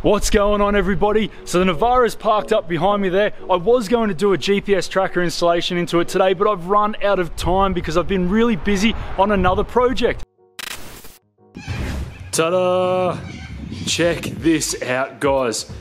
What's going on, everybody? So the Navara's parked up behind me there. I was going to do a GPS tracker installation into it today, but I've run out of time because I've been really busy on another project. Ta-da! Check this out, guys.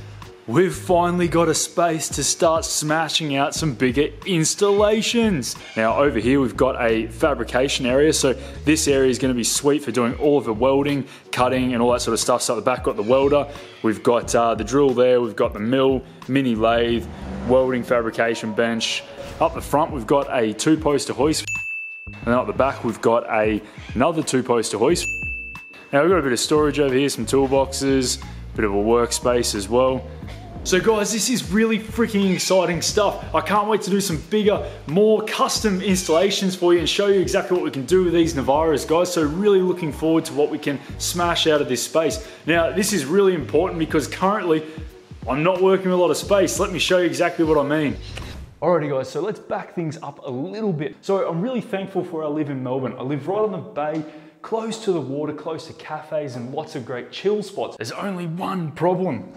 We've finally got a space to start smashing out some bigger installations. Now over here we've got a fabrication area, so this area is going to be sweet for doing all of the welding, cutting and all that sort of stuff. So at the back we've got the welder, we've got the drill there, we've got the mill, mini lathe, welding fabrication bench. Up the front we've got a 2-poster hoist, and then up the back we've got another 2-poster hoist. Now we've got a bit of storage over here, some toolboxes, bit of a workspace as well. So guys, this is really freaking exciting stuff. I can't wait to do some bigger, more custom installations for you and show you exactly what we can do with these Navaras, guys. So really looking forward to what we can smash out of this space. Now, this is really important because currently I'm not working with a lot of space. Let me show you exactly what I mean. Alrighty guys, so let's back things up a little bit. So I'm really thankful for where I live in Melbourne. I live right on the bay, close to the water, close to cafes and lots of great chill spots. There's only one problem.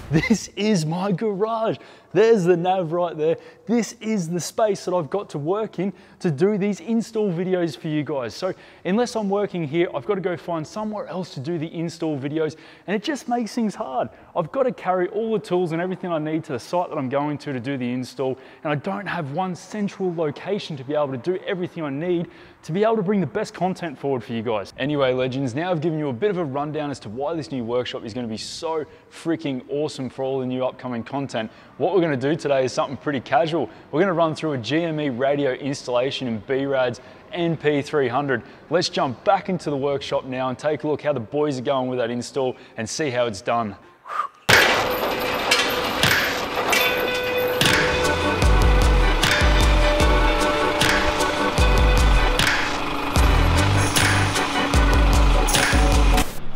This is my garage. There's the nav right there. This is the space that I've got to work in to do these install videos for you guys. So unless I'm working here, I've got to go find somewhere else to do the install videos, and it just makes things hard. I've got to carry all the tools and everything I need to the site that I'm going to do the install, and I don't have one central location to be able to do everything I need to be able to bring the best content forward for you guys. Anyway, legends, now I've given you a bit of a rundown as to why this new workshop is going to be so freaking awesome for all the new upcoming content. What we're going to do today is something pretty casual. We're going to run through a GME radio installation in B-rad's NP300. Let's jump back into the workshop now and take a look how the boys are going with that install and see how it's done.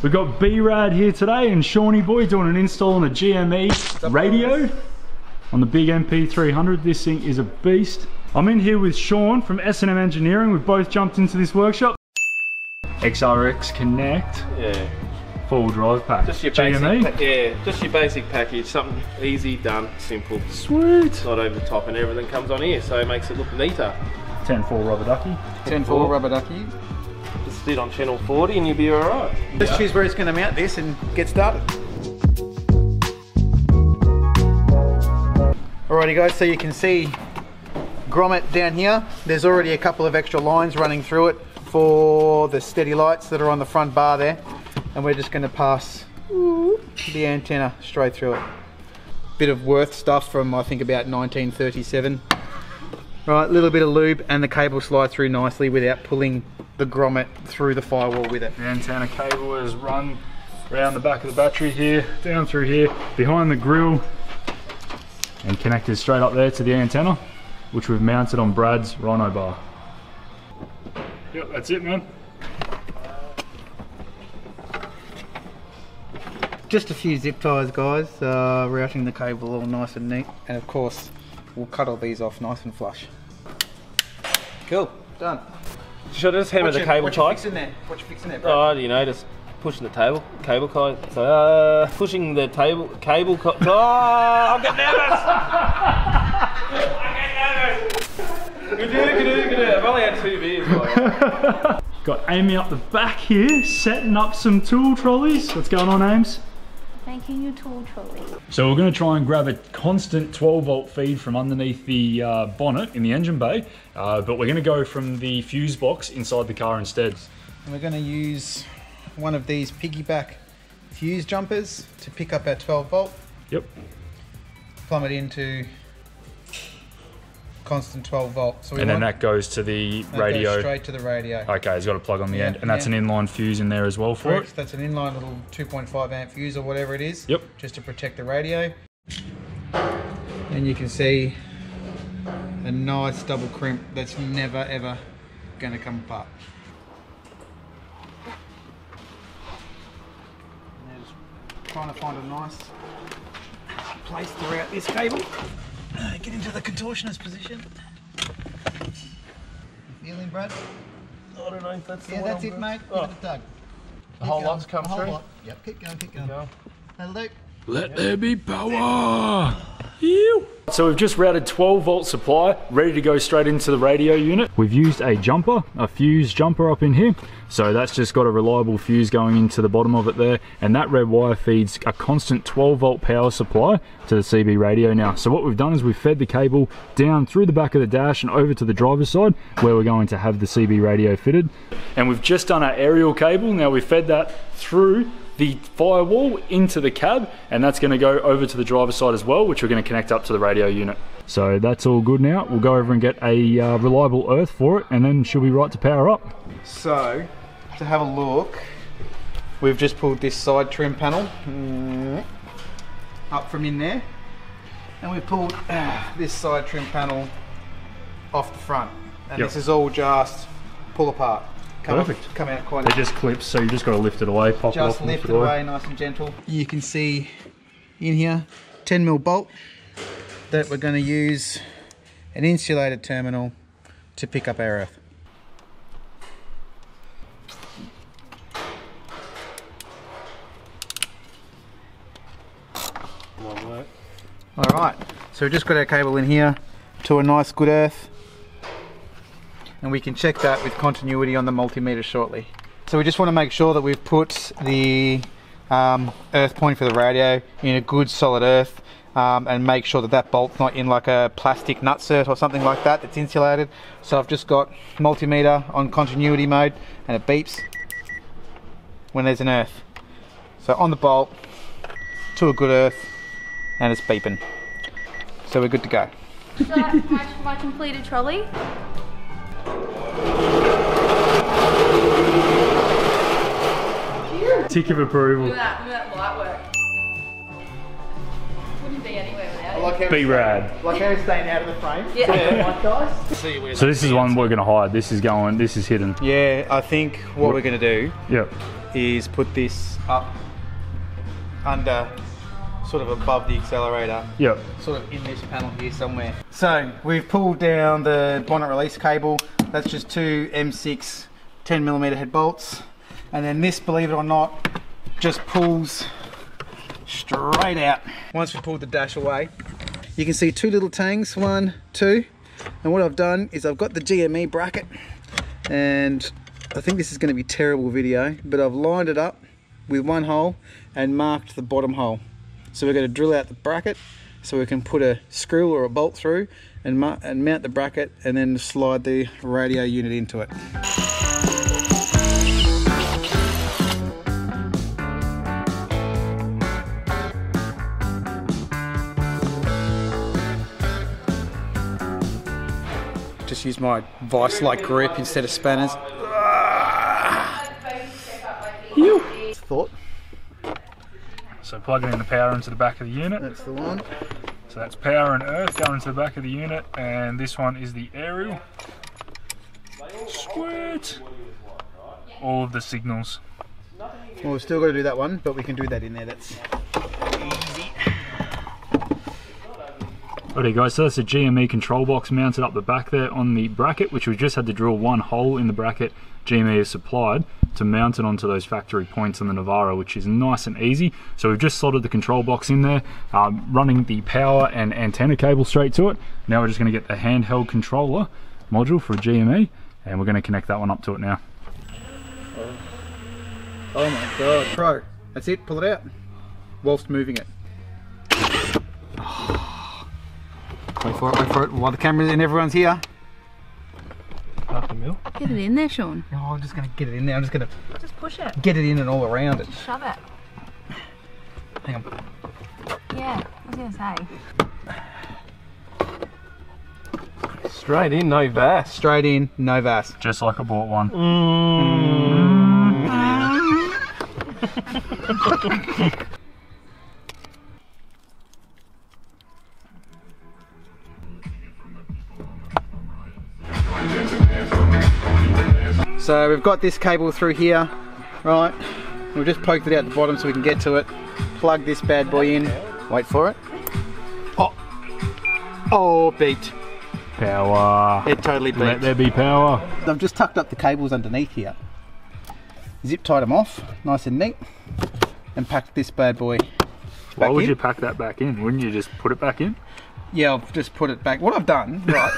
We've got B-rad here today and Shawnee boy doing an install on the GME radio on the big NP300. This thing is a beast. I'm in here with Shaun from S&M Engineering. We've both jumped into this workshop. XRS Connect. Yeah. 4-wheel drive pack. Just your GME. basic, yeah, just your basic package. Something easy, done, simple. Sweet. Not over the top, and everything comes on here, so it makes it look neater. 10.4 rubber ducky. 10.4 rubber ducky. Just sit on channel 40 and you'll be alright. Let's choose where it's going to mount this and get started. Alrighty guys, so you can see grommet down here. There's already a couple of extra lines running through it for the steady lights that are on the front bar there. And we're just going to pass the antenna straight through it. Bit of Worth stuff from I think about 1937. Right, a little bit of lube and the cable slide through nicely without pulling the grommet through the firewall with it. The antenna cable is run around the back of the battery here, down through here, behind the grill, and connected straight up there to the antenna, which we've mounted on Brad's Rhino bar. Yep, that's it, man. Just a few zip ties, guys, routing the cable all nice and neat, and of course we'll cut all these off nice and flush. Cool, done. Should I just hammer the cable tight? What you fixing there, bro? Oh, you know, just pushing the cable tie. So, pushing the cable. Oh, I'm getting nervous. I'm getting nervous. Good. I've only had 2 beers. Got Amy up the back here, setting up some tool trolleys. What's going on, Ames? Making your tool trolley. So we're going to try and grab a constant 12-volt feed from underneath the bonnet in the engine bay, but we're going to go from the fuse box inside the car instead. And we're going to use one of these piggyback fuse jumpers to pick up our 12-volt. Yep. Plumb it into constant 12-volt. So and then that goes to the radio. Goes straight to the radio. Okay, it's got a plug on the end, and that's an inline fuse in there as well for it. That's an inline little 2.5 amp fuse or whatever it is. Yep. Just to protect the radio. And you can see a nice double crimp that's never ever going to come apart. And just trying to find a nice place to route this cable. Get into the contortionist position. You feeling, Brad? I don't know if that's the yeah, one. that's it, mate. Give it a tug. The whole lot's come through? Lot. Yep, keep going. That'll do. Let there be power. Ew. So we've just routed 12 volt supply, ready to go straight into the radio unit. We've used a jumper, a fuse jumper up in here. So that's just got a reliable fuse going into the bottom of it there. And that red wire feeds a constant 12 volt power supply to the CB radio now. So what we've done is we've fed the cable down through the back of the dash and over to the driver's side where we're going to have the CB radio fitted. And we've just done our aerial cable. Now we've fed that through the firewall into the cab, and that's going to go over to the driver's side as well, which we're going to connect up to the radio unit. So that's all good now. We'll go over and get a reliable earth for it, and then she'll be right to power up. So to have a look, we've just pulled this side trim panel up from in there, and we've pulled this side trim panel off the front, and this is all just pull apart. Perfect. Come out quite. They're just clips, so you just got to lift it away, pop it off. Just lift it away, nice and gentle. You can see in here 10mm bolt that we're going to use an insulated terminal to pick up our earth. Alright, so we've just got our cable in here to a nice good earth, and we can check that with continuity on the multimeter shortly. So we just want to make sure that we've put the earth point for the radio in a good solid earth, and make sure that that bolt's not in like a plastic nutsert or something like that that's insulated. So I've just got multimeter on continuity mode, and it beeps when there's an earth. So on the bolt to a good earth, and it's beeping. So we're good to go. So my completed trolley. Tick of approval. Look at that light work. Wouldn't be anywhere without it. B-rad. Like how it's staying out of the frame. Yeah. Guys. So this is one we're going to hide. This is hidden. Yeah, I think what we're going to do Yep. is put this up under, sort of above the accelerator. Yep. Sort of in this panel here somewhere. So we've pulled down the bonnet release cable. That's just two M6 10mm head bolts. And then this, believe it or not, just pulls straight out. Once we pulled the dash away, you can see two little tangs, 1, 2. And what I've done is I've got the GME bracket, and I think this is going to be terrible video, but I've lined it up with one hole and marked the bottom hole. So we're going to drill out the bracket so we can put a screw or a bolt through and mount the bracket, and then slide the radio unit into it. Just use my vice-like grip instead of spanners. Thought. So plugging in the power into the back of the unit. That's the one. So that's power and earth going into the back of the unit, and this one is the aerial. Sweet. All of the signals. Well, we've still got to do that one, but we can do that in there. That's easy. Okay guys, so that's a GME control box mounted up the back there on the bracket, which we just had to drill one hole in the bracket GME has supplied to mount it onto those factory points on the Navara, which is nice and easy. So we've just soldered the control box in there, running the power and antenna cable straight to it. Now we're just going to get the handheld controller module for a GME, and we're going to connect that one up to it now. Oh my god. Pro, that's it, pull it out whilst moving it. Wait for it, while the camera's in, everyone's here. Get it in there, Sean. Oh, I'm just going to get it in there. I'm just going to Just push it. get it in and all around it. Shove it. Hang on. Yeah, I was going to say. Straight in, no VAS. Straight in, no VAS. Just like I bought one. So we've got this cable through here, right? We've just poked it out the bottom so we can get to it. Plug this bad boy in. Wait for it. Oh, beeped. Power. It totally beeped. Let there be power. I've just tucked up the cables underneath here. Zip tied them off, nice and neat, and packed this bad boy Why would in. you pack that back in? Wouldn't you just put it back in? Yeah, I've just put it back. What I've done, right,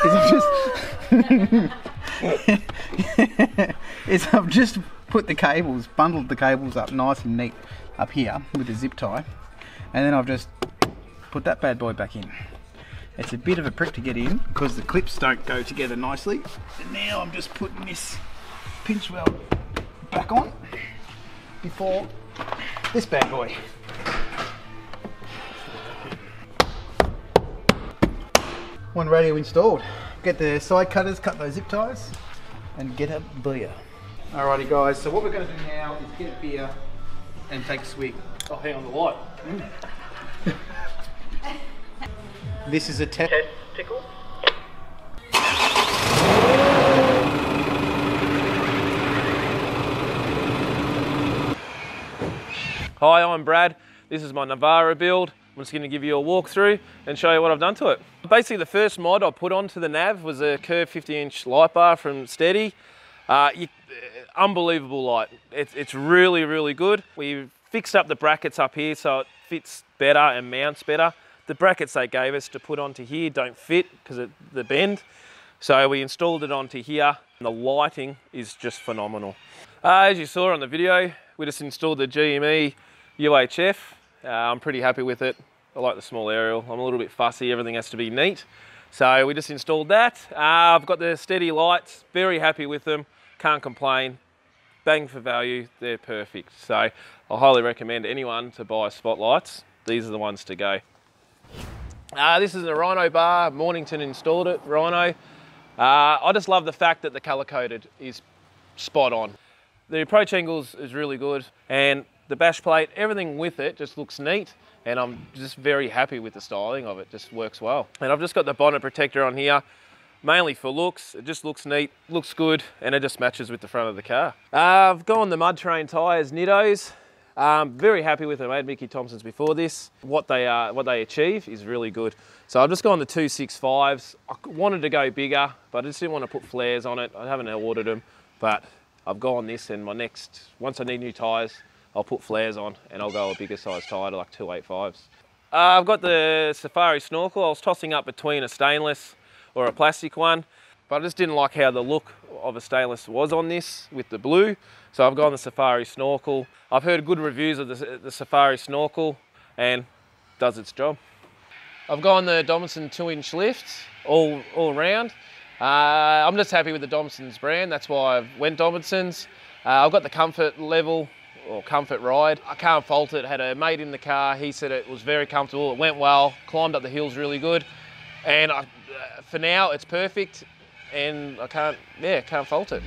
is I've just put the cables, bundled the cables up nice and neat up here with a zip tie, and then I've just put that bad boy back in. It's a bit of a prick to get in because the clips don't go together nicely. And now I'm just putting this pinch weld back on before this bad boy. One radio installed. Get the side cutters, cut those zip ties, and get a beer. Alrighty guys, so what we're going to do now is get a beer and take a swig. Oh, hang on the light. This is a test tickle. Hi, I'm Brad. This is my Navara build. I'm just going to give you a walkthrough and show you what I've done to it. Basically, the first mod I put onto the nav was a curved 50-inch light bar from Steady. Unbelievable light. It's really, really good. We fixed up the brackets up here so it fits better and mounts better. The brackets they gave us to put onto here don't fit because of the bend. So we installed it onto here. And the lighting is just phenomenal. As you saw on the video, we just installed the GME UHF. I'm pretty happy with it. I like the small aerial. I'm a little bit fussy, everything has to be neat. So we just installed that. I've got the Steady lights, very happy with them, can't complain. Bang for value, they're perfect. So I highly recommend anyone to buy spotlights. These are the ones to go. This is a Rhino bar, Mornington installed it, Rhino. I just love the fact that the colour coded is spot on. The approach angles is really good and the bash plate, everything with it just looks neat and I'm just very happy with the styling of it, just works well. And I've just got the bonnet protector on here, mainly for looks. It just looks neat, looks good, and it just matches with the front of the car. I've gone the Mud Train tyres, Nittos. Very happy with them. I had Mickey Thompson's before this. What they achieve is really good. So I've just gone the 265s. I wanted to go bigger, but I just didn't want to put flares on it. I haven't ordered them, but I've gone this and once I need new tyres, I'll put flares on and I'll go a bigger size tyre to like 285s. I've got the Safari snorkel. I was tossing up between a stainless or a plastic one, but I just didn't like how the look of a stainless was on this with the blue. So I've gone the Safari snorkel. I've heard good reviews of the Safari snorkel and does its job. I've gone the Dobson 2-inch lifts all round. I'm just happy with the Dobson's brand. That's why I went Dobson's. I've got the comfort level or comfort ride. I can't fault it. Had a mate in the car. He said it was very comfortable. It went well, climbed up the hills really good. And for now, it's perfect. And I can't fault it.